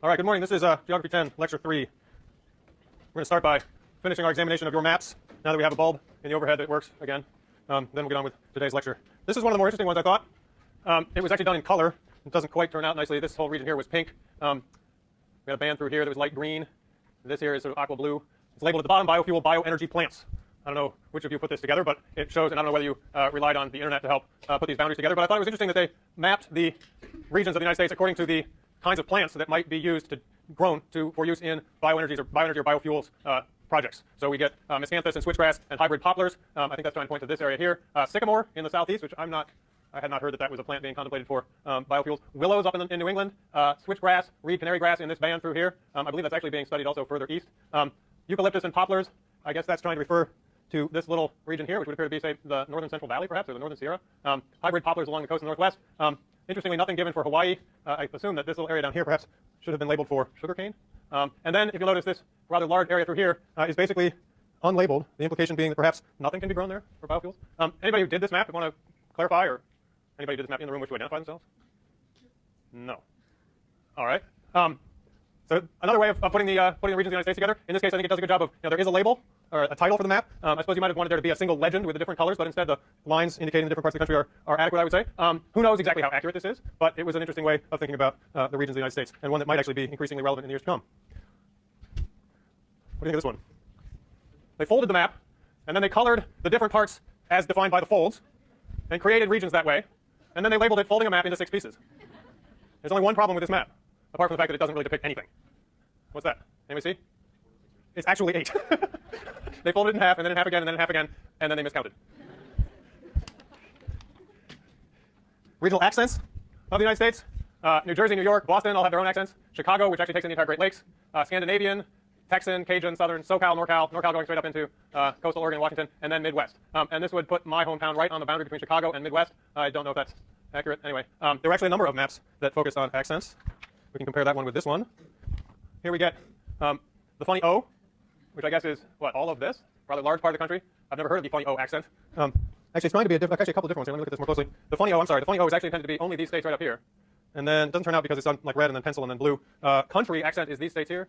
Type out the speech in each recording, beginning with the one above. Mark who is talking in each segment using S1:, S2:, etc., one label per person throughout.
S1: All right, good morning. This is Geography 10, Lecture 3. We're going to start by finishing our examination of your maps. Now that we have a bulb in the overhead that works again, then we'll get on with today's lecture. This is one of the more interesting ones, I thought. It was actually done in color. It doesn't quite turn out nicely. This whole region here was pink. We had a band through here that was light green. This here is sort of aqua blue. It's labeled at the bottom, biofuel, bioenergy plants. I don't know which of you put this together, but it shows, and I don't know whether you relied on the internet to help put these boundaries together, but I thought it was interesting that they mapped the regions of the United States according to the kinds of plants that might be used grown for use in bioenergy or biofuels projects. So we get miscanthus and switchgrass and hybrid poplars. I think that's trying to point to this area here. Sycamore in the southeast, which I had not heard that was a plant being contemplated for biofuels. Willows up in New England. Switchgrass, reed, canary grass in this band through here. I believe that's actually being studied also further east. Eucalyptus and poplars. I guess that's trying to refer to this little region here, which would appear to be, say, the northern Central Valley, perhaps, or the northern Sierra. Hybrid poplars along the coast in the northwest. Interestingly, nothing given for Hawaii. I assume that this little area down here perhaps should have been labeled for sugarcane. And then, if you'll notice, this rather large area through here is basically unlabeled, the implication being that perhaps nothing can be grown there for biofuels. Anybody who did this map want to clarify, or anybody who did this map in the room wish to identify themselves? No. All right. So another way of putting the regions of the United States together, in this case, I think it does a good job of, there is a label, or a title for the map. I suppose you might have wanted there to be a single legend with the different colors, but instead the lines indicating the different parts of the country are adequate, I would say. Who knows exactly how accurate this is, but it was an interesting way of thinking about the regions of the United States, and one that might actually be increasingly relevant in the years to come. What do you think of this one? They folded the map, and then they colored the different parts as defined by the folds, and created regions that way, and then they labeled it folding a map into 6 pieces. There's only one problem with this map, apart from the fact that it doesn't really depict anything. What's that? Anybody see? It's actually 8. They folded it in half, and then in half again, and then in half again, and then they miscounted. Regional accents of the United States. New Jersey, New York, Boston all have their own accents. Chicago, which actually takes in the entire Great Lakes. Scandinavian, Texan, Cajun, Southern, SoCal, NorCal going straight up into coastal Oregon, Washington, and then Midwest. And this would put my hometown right on the boundary between Chicago and Midwest. I don't know if that's accurate. Anyway, there were actually a number of maps that focused on accents. We can compare that one with this one. Here we get the funny O, which I guess is, what, all of this? Rather large part of the country. I've never heard of the funny O accent. Actually, it's trying to be actually a couple different ones here. Let me look at this more closely. The funny O, I'm sorry, the funny O is actually intended to be only these states right up here. And then it doesn't turn out because it's on like red and then pencil and then blue. Country accent is these states here.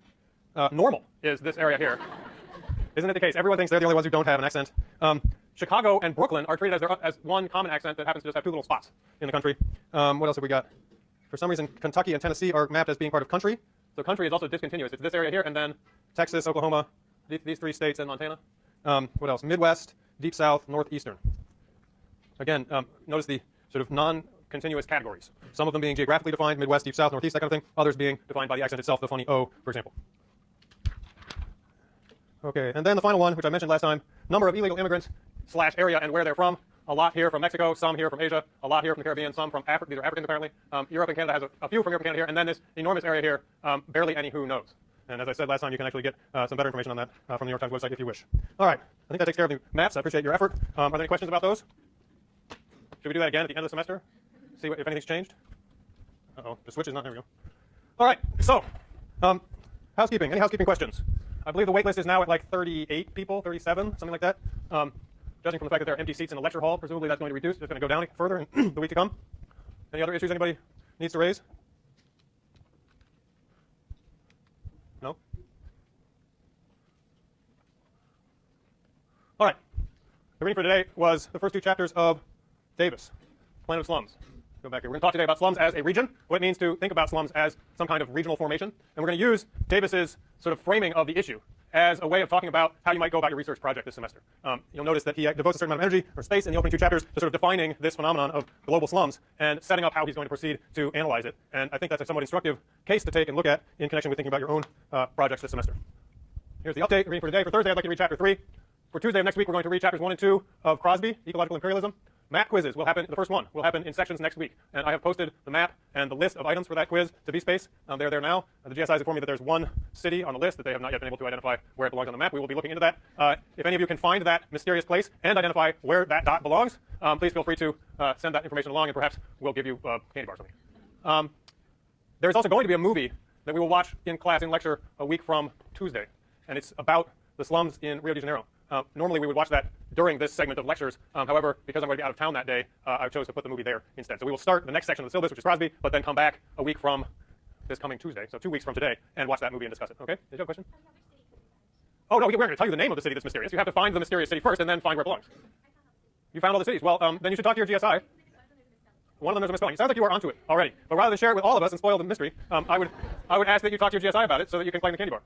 S1: Normal is this area here. Isn't it the case? Everyone thinks they're the only ones who don't have an accent. Chicago and Brooklyn are treated as one common accent that happens to just have 2 little spots in the country. What else have we got? For some reason, Kentucky and Tennessee are mapped as being part of country. So country is also discontinuous. It's this area here, and then Texas, Oklahoma, these 3 states, and Montana. What else? Midwest, Deep South, Northeastern. Again, notice the sort of non-continuous categories. Some of them being geographically defined, Midwest, Deep South, Northeast, that kind of thing. Others being defined by the accent itself, the funny O, for example. Okay, and then the final one, which I mentioned last time, number of illegal immigrants / area and where they're from. A lot here from Mexico, some here from Asia, a lot here from the Caribbean, some from Africa. These are Africans, apparently. Europe and Canada has a few from Europe and Canada here, and then this enormous area here, barely any who knows. And as I said last time, you can actually get some better information on that from the New York Times website if you wish. All right, I think that takes care of the maps. I appreciate your effort. Are there any questions about those? Should we do that again at the end of the semester? See if anything's changed? Uh-oh, the switch is not. There we go. All right, so housekeeping. Any housekeeping questions? I believe the wait list is now at like 38 people, 37, something like that. Judging from the fact that there are empty seats in the lecture hall, presumably that's going to reduce. It's going to go down further in the week to come. Any other issues anybody needs to raise? No? All right. The reading for today was the first 2 chapters of Davis, Planet of Slums. Go back here. We're going to talk today about slums as a region, what it means to think about slums as some kind of regional formation. And we're going to use Davis's sort of framing of the issue as a way of talking about how you might go about your research project this semester. You'll notice that he devotes a certain amount of energy or space in the opening 2 chapters to sort of defining this phenomenon of global slums and setting up how he's going to proceed to analyze it. And I think that's a somewhat instructive case to take and look at in connection with thinking about your own projects this semester. Here's the update reading for today. For Thursday, I'd like you to read chapter 3. For Tuesday of next week, we're going to read chapters 1 and 2 of Crosby, Ecological Imperialism. Map quizzes will happen, the first one will happen in sections next week. And I have posted the map and the list of items for that quiz to VSpace. They're there now. The GSI has informed me that there's one city on the list that they have not yet been able to identify where it belongs on the map. We will be looking into that. If any of you can find that mysterious place and identify where that dot belongs, please feel free to send that information along, and perhaps we'll give you candy bars or something. There's also going to be a movie that we will watch in class, in lecture, a week from Tuesday. And it's about the slums in Rio de Janeiro. Normally we would watch that during this segment of lectures. However, because I'm going to be out of town that day, I chose to put the movie there instead. So we will start the next section of the syllabus, which is Crosby, but then come back a week from this coming Tuesday, so 2 weeks from today, and watch that movie and discuss it. Okay? Did you have a question? Oh, no, we're going to tell you the name of the city that's mysterious. You have to find the mysterious city first and then find where it belongs. You found all the cities. Well, then you should talk to your GSI. One of them there's a misspelling. It sounds like you are onto it already. But rather than share it with all of us and spoil the mystery, I would ask that you talk to your GSI about it so that you can claim the candy bar.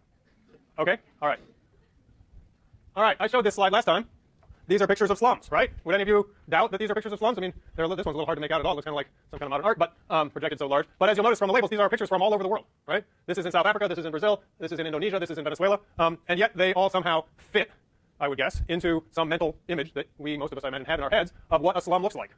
S1: Okay? All right. All right. I showed this slide last time. These are pictures of slums, right? Would any of you doubt that these are pictures of slums? I mean, this one's a little hard to make out at all. It looks kind of like some kind of modern art, but projected so large. But as you'll notice from the labels, these are pictures from all over the world, right? This is in South Africa. This is in Brazil. This is in Indonesia. This is in Venezuela. And yet they all somehow fit, I would guess, into some mental image that most of us, I imagine, have in our heads of what a slum looks like.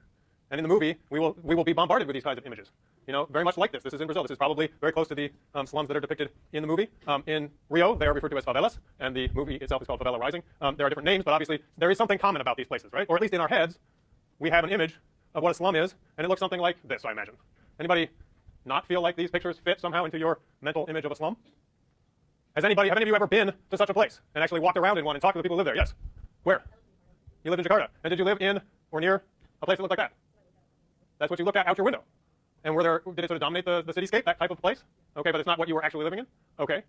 S1: And in the movie, we will be bombarded with these kinds of images. You know, very much like this. This is in Brazil. This is probably very close to the slums that are depicted in the movie. In Rio, they are referred to as favelas, and the movie itself is called Favela Rising. There are different names, but obviously there is something common about these places, right? Or at least in our heads, we have an image of what a slum is, and it looks something like this, I imagine. Anybody not feel like these pictures fit somehow into your mental image of a slum? Have any of you ever been to such a place and actually walked around in one and talked to the people who live there? Yes. Where? You live in Jakarta. And did you live in or near a place that looked like that? That's what you looked at out your window. And did it sort of dominate the cityscape, that type of place? Okay, but it's not what you were actually living in? Okay.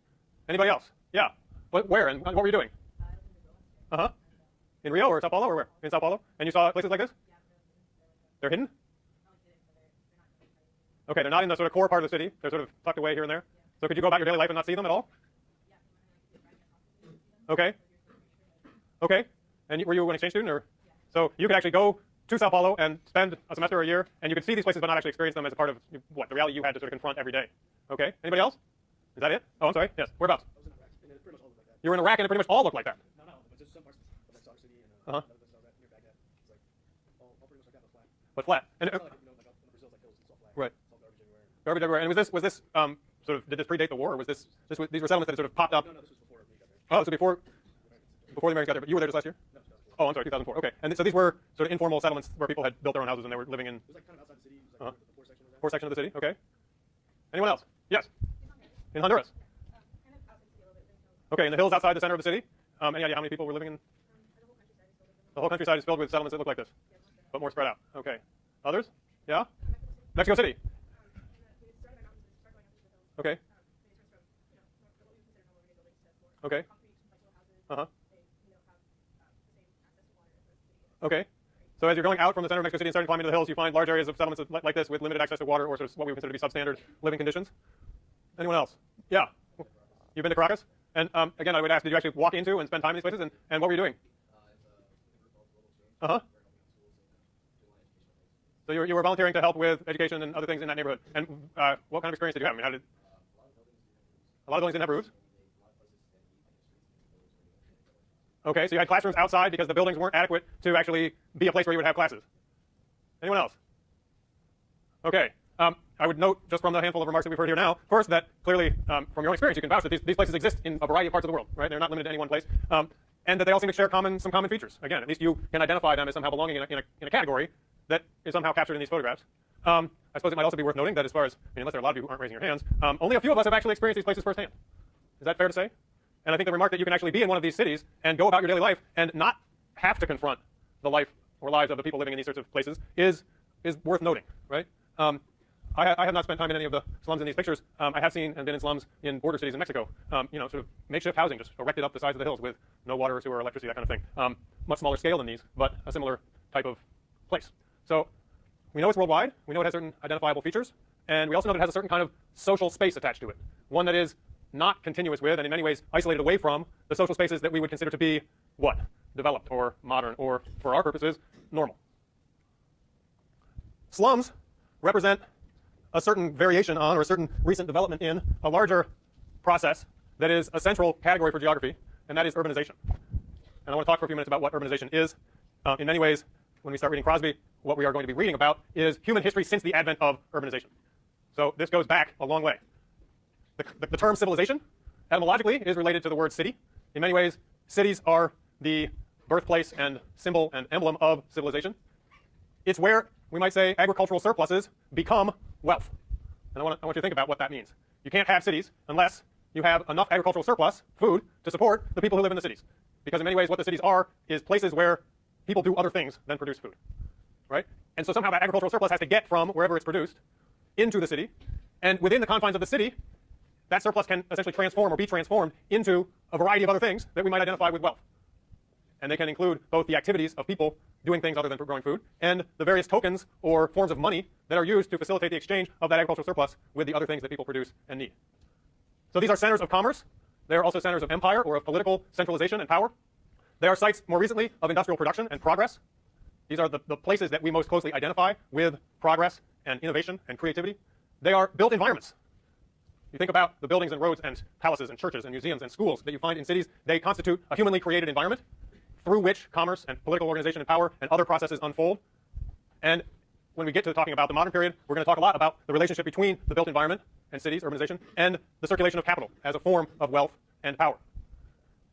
S1: Anybody else? Yeah. Where and what were you doing? Uh-huh. In Rio or Sao Paulo or where? In Sao Paulo? And you saw places like this? They're hidden? Okay, they're not in the sort of core part of the city. They're sort of tucked away here and there. So could you go about your daily life and not see them at all? Okay. Okay. And were you an exchange student? Or? So you could actually go to Sao Paulo and spend a semester or a year, and you could see these places but not actually experience them as a part of what the reality you had to sort of confront every day. Okay. Anybody else? Is that it? Oh, I'm sorry. Yes. Whereabouts? You were in Iraq, and it pretty much all looked like that.
S2: No, but just some parts of like Salt City and another place I was at near Baghdad. It's like all pretty much like that, but flat.
S1: But flat. And
S2: it's not like, like up in Brazil, like hills, it's all flat.
S1: Right.
S2: It's all garbage everywhere.
S1: Garbage everywhere. And was this sort of, did this predate the war, or was these were settlements that had sort of popped up?
S2: No, this was before we got there.
S1: Oh, so before the Americans got there. But you were there just last year?
S2: No, 2004.
S1: Oh, I'm sorry, 2004. Okay. And so these were sort of informal settlements where people had built their own houses and they were living in.
S2: It was like kind of outside the city. It was like the poor section of that.
S1: Poor section of the city. Okay. Anyone else? Yes. In Honduras. Okay, in the hills outside the center of the city. Any idea how many people were living in? The whole countryside is filled with settlements that look like this, but more spread out. Okay. Others? Yeah. Mexico City. Okay. Okay. Uh-huh. Okay. So as you're going out from the center of Mexico City and starting to climb into the hills, you find large areas of settlements like this with limited access to water or sort of what we would consider to be substandard living conditions. Anyone else? Yeah. You've been to Caracas? And again, I would ask, did you actually walk into and spend time in these places? And what were you doing? Uh-huh. So you were volunteering to help with education and other things in that neighborhood. And what kind of experience did you have? I mean, how did a lot of buildings didn't have roofs? Okay, so you had classrooms outside because the buildings weren't adequate to actually be a place where you would have classes. Anyone else? Okay. I would note, just from the handful of remarks that we've heard here now, first that clearly, from your own experience, you can vouch that these places exist in a variety of parts of the world, right? They're not limited to any one place, and that they all seem to share some common features. Again, at least you can identify them as somehow belonging in a category that is somehow captured in these photographs. I suppose it might also be worth noting that as far as, unless there are a lot of you who aren't raising your hands, only a few of us have actually experienced these places firsthand. Is that fair to say? And I think the remark that you can actually be in one of these cities and go about your daily life and not have to confront the life or lives of the people living in these sorts of places is worth noting, right? I have not spent time in any of the slums in these pictures. I have seen and been in slums in border cities in Mexico, sort of makeshift housing just erected up the sides of the hills with no water or sewer or electricity, that kind of thing. Much smaller scale than these, but a similar type of place. So we know it's worldwide. We know it has certain identifiable features. And we also know that it has a certain kind of social space attached to it, one that is not continuous with and in many ways isolated away from the social spaces that we would consider to be what? Developed or modern or, for our purposes, normal. Slums represent a certain variation on or a certain recent development in a larger process that is a central category for geography, and that is urbanization. And I want to talk for a few minutes about what urbanization is. In many ways, when we start reading Crosby, what we are going to be reading about is human history since the advent of urbanization. So this goes back a long way. The term civilization, etymologically, is related to the word city. In many ways, cities are the birthplace and symbol and emblem of civilization. It's where, we might say, agricultural surpluses become wealth. And I want you to think about what that means. You can't have cities unless you have enough agricultural surplus, food, to support the people who live in the cities. Because in many ways, what the cities are is places where people do other things than produce food, right? And so somehow that agricultural surplus has to get from wherever it's produced into the city. And within the confines of the city, that surplus can essentially transform or be transformed into a variety of other things that we might identify with wealth. And they can include both the activities of people doing things other than growing food and the various tokens or forms of money that are used to facilitate the exchange of that agricultural surplus with the other things that people produce and need. So these are centers of commerce. They are also centers of empire or of political centralization and power. They are sites, more recently, of industrial production and progress. These are the places that we most closely identify with progress and innovation and creativity. They are built environments. You think about the buildings and roads and palaces and churches and museums and schools that you find in cities. They constitute a humanly created environment through which commerce and political organization and power and other processes unfold. And when we get to talking about the modern period, we're going to talk a lot about the relationship between the built environment and cities, urbanization, and the circulation of capital as a form of wealth and power.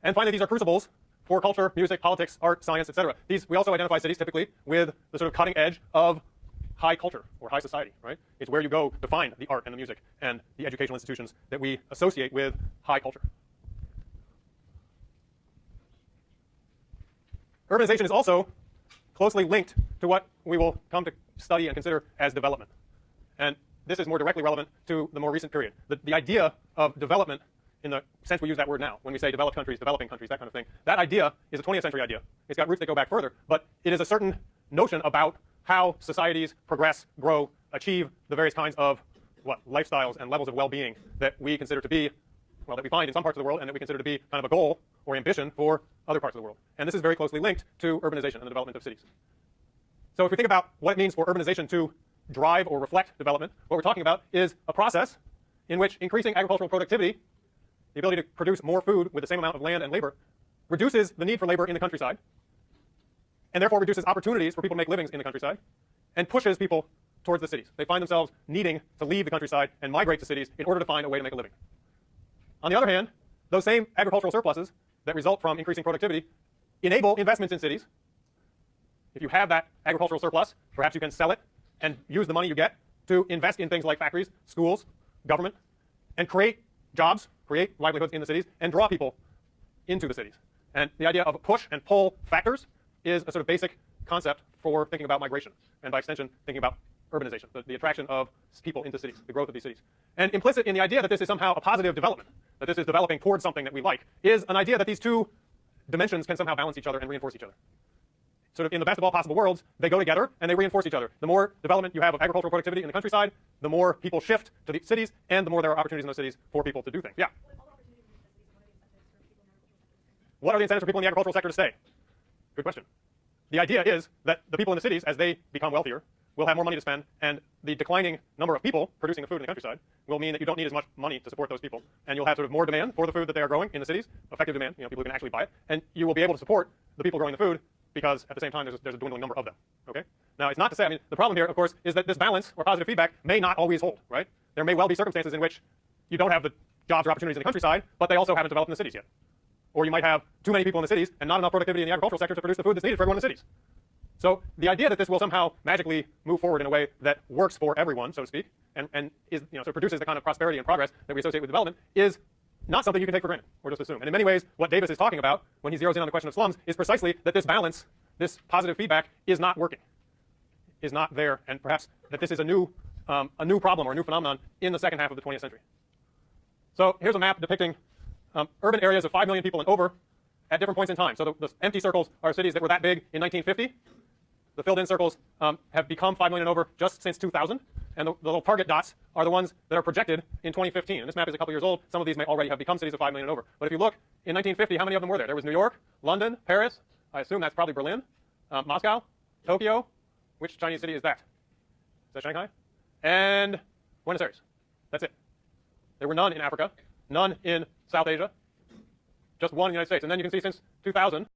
S1: And finally, these are crucibles for culture, music, politics, art, science, etc. We also identify cities typically with the sort of cutting edge of high culture or high society, right? It's where you go to find the art and the music and the educational institutions that we associate with high culture. Urbanization is also closely linked to what we will come to study and consider as development. And this is more directly relevant to the more recent period. The idea of development, in the sense we use that word now, when we say developed countries, developing countries, that kind of thing, that idea is a 20th century idea. It's got roots that go back further, but it is a certain notion about how societies progress, grow, achieve the various kinds of lifestyles and levels of well-being that we consider to be, that we find in some parts of the world and that we consider to be kind of a goal or ambition for other parts of the world. And this is very closely linked to urbanization and the development of cities. So if we think about what it means for urbanization to drive or reflect development, what we're talking about is a process in which increasing agricultural productivity, the ability to produce more food with the same amount of land and labor, reduces the need for labor in the countryside, and therefore reduces opportunities for people to make livings in the countryside, and pushes people towards the cities. They find themselves needing to leave the countryside and migrate to cities in order to find a way to make a living. On the other hand, those same agricultural surpluses that result from increasing productivity enable investments in cities. If you have that agricultural surplus, perhaps you can sell it and use the money you get to invest in things like factories, schools, government, and create jobs, create livelihoods in the cities, and draw people into the cities. And the idea of push and pull factors is a sort of basic concept for thinking about migration, and by extension, thinking about urbanization, the attraction of people into cities, the growth of these cities. And implicit in the idea that this is somehow a positive development, that this is developing towards something that we like, is an idea that these two dimensions can somehow balance each other and reinforce each other. Sort of in the best of all possible worlds, they go together and they reinforce each other. The more development you have of agricultural productivity in the countryside, the more people shift to the cities, and the more there are opportunities in those cities for people to do things. Yeah? What are the incentives for people in the agricultural sector to stay? Good question. The idea is that the people in the cities, as they become wealthier, will have more money to spend, and the declining number of people producing the food in the countryside will mean that you don't need as much money to support those people, and you'll have sort of more demand for the food that they are growing in the cities, effective demand, people who can actually buy it, and you will be able to support the people growing the food because at the same time there's a dwindling number of them. Okay? Now it's not to say, the problem here, of course, is that this balance or positive feedback may not always hold, right? There may well be circumstances in which you don't have the jobs or opportunities in the countryside, but they also haven't developed in the cities yet. Or you might have too many people in the cities and not enough productivity in the agricultural sector to produce the food that's needed for everyone in the cities. So the idea that this will somehow magically move forward in a way that works for everyone, so to speak, and is, so produces the kind of prosperity and progress that we associate with development is not something you can take for granted or just assume. And in many ways, what Davis is talking about when he zeroes in on the question of slums is precisely that this balance, this positive feedback, is not working, is not there, and perhaps that this is a new problem or a new phenomenon in the second half of the 20th century. So here's a map depicting urban areas of 5 million people and over at different points in time. So the empty circles are cities that were that big in 1950. The filled-in circles have become 5 million and over just since 2000. And the little target dots are the ones that are projected in 2015. And this map is a couple years old. Some of these may already have become cities of 5 million and over. But if you look, in 1950, how many of them were there? There was New York, London, Paris. I assume that's probably Berlin, Moscow, Tokyo. Which Chinese city is that? Is that Shanghai? And Buenos Aires. That's it. There were none in Africa, none in South Asia, just one in the United States. And then you can see since 2000,